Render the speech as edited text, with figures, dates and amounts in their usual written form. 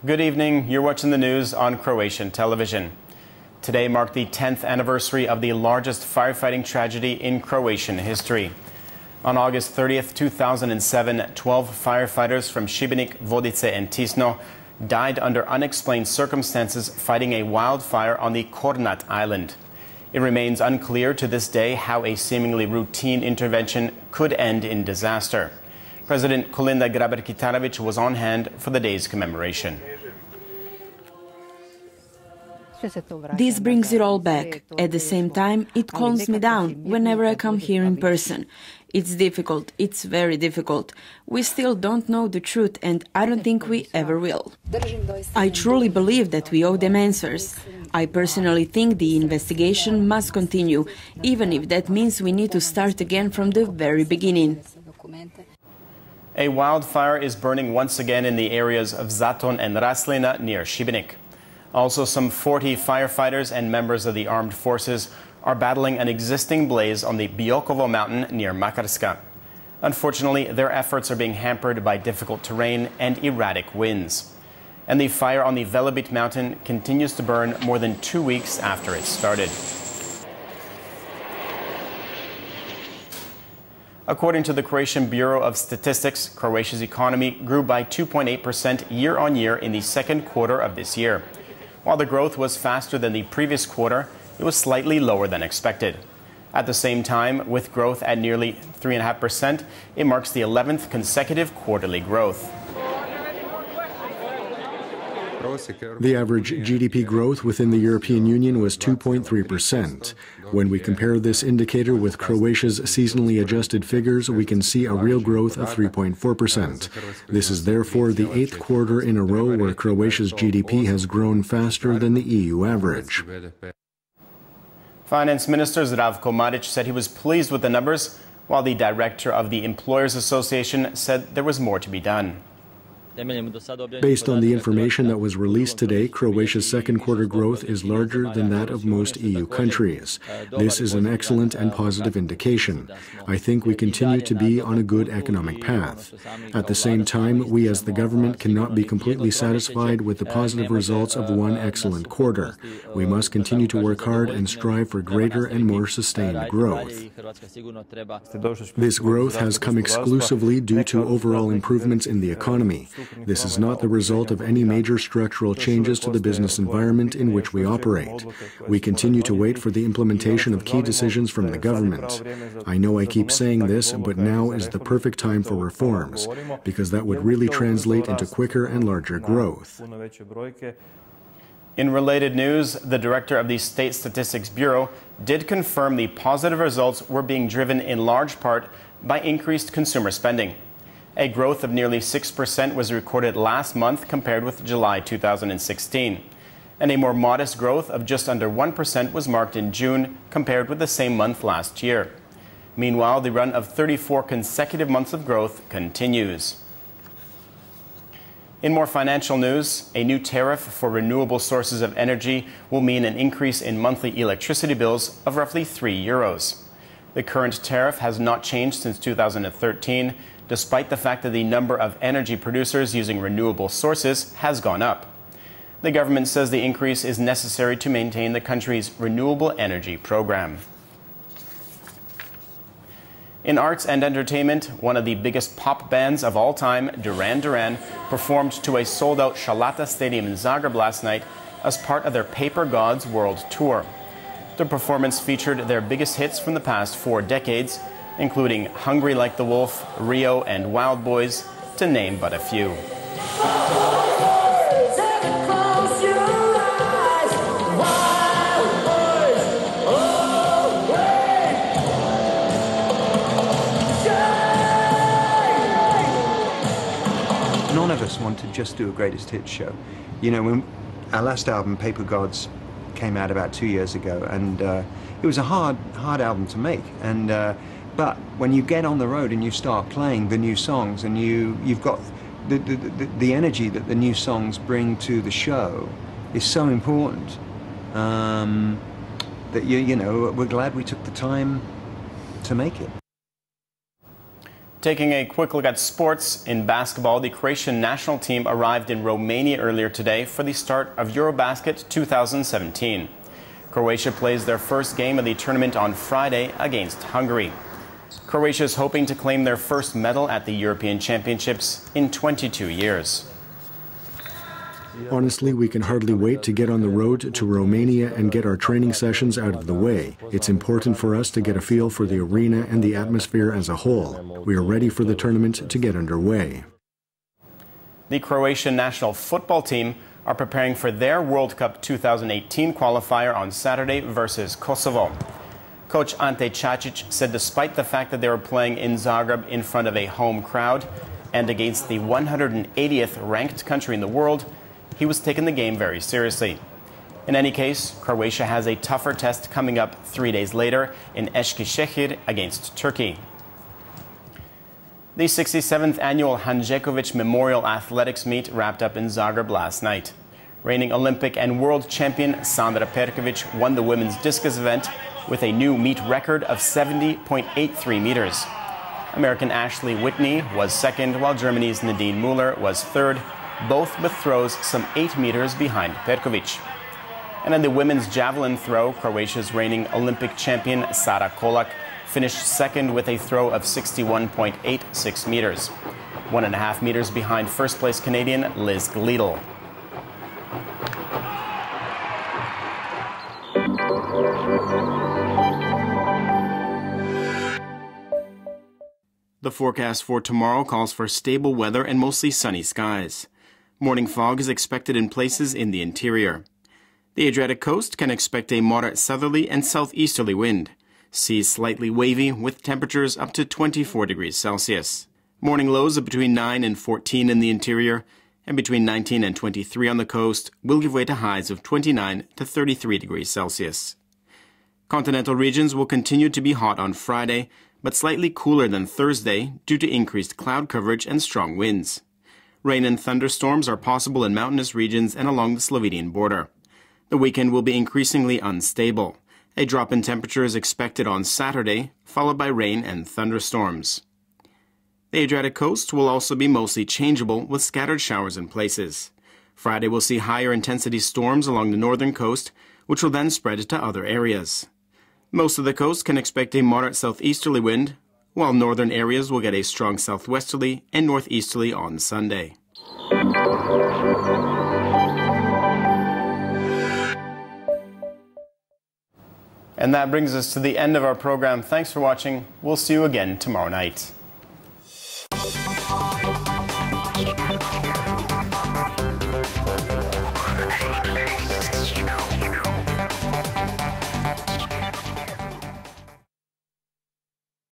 Good evening. You're watching the news on Croatian television. Today marked the 10th anniversary of the largest firefighting tragedy in Croatian history. On August 30th, 2007, 12 firefighters from Šibenik, Vodice and Tisno died under unexplained circumstances fighting a wildfire on the Kornat island. It remains unclear to this day how a seemingly routine intervention could end in disaster. President Kolinda Grabar-Kitarović was on hand for the day's commemoration. This brings it all back. At the same time, it calms me down whenever I come here in person. It's difficult, it's very difficult. We still don't know the truth, and I don't think we ever will. I truly believe that we owe them answers. I personally think the investigation must continue, even if that means we need to start again from the very beginning. A wildfire is burning once again in the areas of Zaton and Raslina near Šibenik. Also, some 40 firefighters and members of the armed forces are battling an existing blaze on the Biokovo mountain near Makarska. Unfortunately, their efforts are being hampered by difficult terrain and erratic winds. And the fire on the Velebit mountain continues to burn more than 2 weeks after it started. According to the Croatian Bureau of Statistics, Croatia's economy grew by 2.8% year-on-year in the second quarter of this year. While the growth was faster than the previous quarter, it was slightly lower than expected. At the same time, with growth at nearly 3.5%, it marks the 11th consecutive quarterly growth. The average GDP growth within the European Union was 2.3%. When we compare this indicator with Croatia's seasonally adjusted figures, we can see a real growth of 3.4%. This is therefore the 8th quarter in a row where Croatia's GDP has grown faster than the EU average. Finance Minister Zdravko Marić said he was pleased with the numbers, while the director of the Employers Association said there was more to be done. Based on the information that was released today, Croatia's second quarter growth is larger than that of most EU countries. This is an excellent and positive indication. I think we continue to be on a good economic path. At the same time, we as the government cannot be completely satisfied with the positive results of one excellent quarter. We must continue to work hard and strive for greater and more sustained growth. This growth has come exclusively due to overall improvements in the economy. This is not the result of any major structural changes to the business environment in which we operate. We continue to wait for the implementation of key decisions from the government. I know I keep saying this, but now is the perfect time for reforms, because that would really translate into quicker and larger growth. In related news, the director of the State Statistics Bureau did confirm the positive results were being driven in large part by increased consumer spending. A growth of nearly 6% was recorded last month compared with July 2016. And a more modest growth of just under 1% was marked in June compared with the same month last year. Meanwhile, the run of 34 consecutive months of growth continues. In more financial news, a new tariff for renewable sources of energy will mean an increase in monthly electricity bills of roughly €3. The current tariff has not changed since 2013, despite the fact that the number of energy producers using renewable sources has gone up. The government says the increase is necessary to maintain the country's renewable energy program. In arts and entertainment, one of the biggest pop bands of all time, Duran Duran, performed to a sold-out Šalata Stadium in Zagreb last night as part of their Paper Gods World Tour. The performance featured their biggest hits from the past 4 decades, including Hungry Like the Wolf, Rio, and Wild Boys, to name but a few. None of us want to just do a greatest hits show. You know, when our last album, Paper Gods, came out about 2 years ago, and it was a hard album to make. And but when you get on the road and you start playing the new songs, and you've got the energy that the new songs bring to the show is so important that you know, we're glad we took the time to make it. Taking a quick look at sports, in basketball, the Croatian national team arrived in Romania earlier today for the start of Eurobasket 2017. Croatia plays their first game of the tournament on Friday against Hungary. Croatia is hoping to claim their first medal at the European Championships in 22 years. Honestly, we can hardly wait to get on the road to Romania and get our training sessions out of the way. It's important for us to get a feel for the arena and the atmosphere as a whole. We are ready for the tournament to get underway. The Croatian national football team are preparing for their World Cup 2018 qualifier on Saturday versus Kosovo. Coach Ante Čačić said despite the fact that they were playing in Zagreb in front of a home crowd and against the 180th ranked country in the world, he was taking the game very seriously. In any case, Croatia has a tougher test coming up 3 days later in Eskişehir against Turkey. The 67th annual Hanžeković Memorial Athletics Meet wrapped up in Zagreb last night. Reigning Olympic and world champion Sandra Perković won the women's discus event with a new meet record of 70.83 meters. American Ashley Whitney was second, while Germany's Nadine Muller was third, both with throws some 8 meters behind Perković. And in the women's javelin throw, Croatia's reigning Olympic champion Sara Kolak finished second with a throw of 61.86 meters, 1.5 meters behind first place Canadian Liz Gledajte. The forecast for tomorrow calls for stable weather and mostly sunny skies. Morning fog is expected in places in the interior. The Adriatic coast can expect a moderate southerly and southeasterly wind. Seas slightly wavy with temperatures up to 24 degrees Celsius. Morning lows of between 9 and 14 in the interior and between 19 and 23 on the coast will give way to highs of 29 to 33 degrees Celsius. Continental regions will continue to be hot on Friday, but slightly cooler than Thursday due to increased cloud coverage and strong winds. Rain and thunderstorms are possible in mountainous regions and along the Slovenian border. The weekend will be increasingly unstable. A drop in temperature is expected on Saturday, followed by rain and thunderstorms. The Adriatic coast will also be mostly changeable with scattered showers in places. Friday will see higher intensity storms along the northern coast, which will then spread to other areas. Most of the coast can expect a moderate southeasterly wind, while northern areas will get a strong southwesterly and northeasterly on Sunday. And that brings us to the end of our program. Thanks for watching. We'll see you again tomorrow night.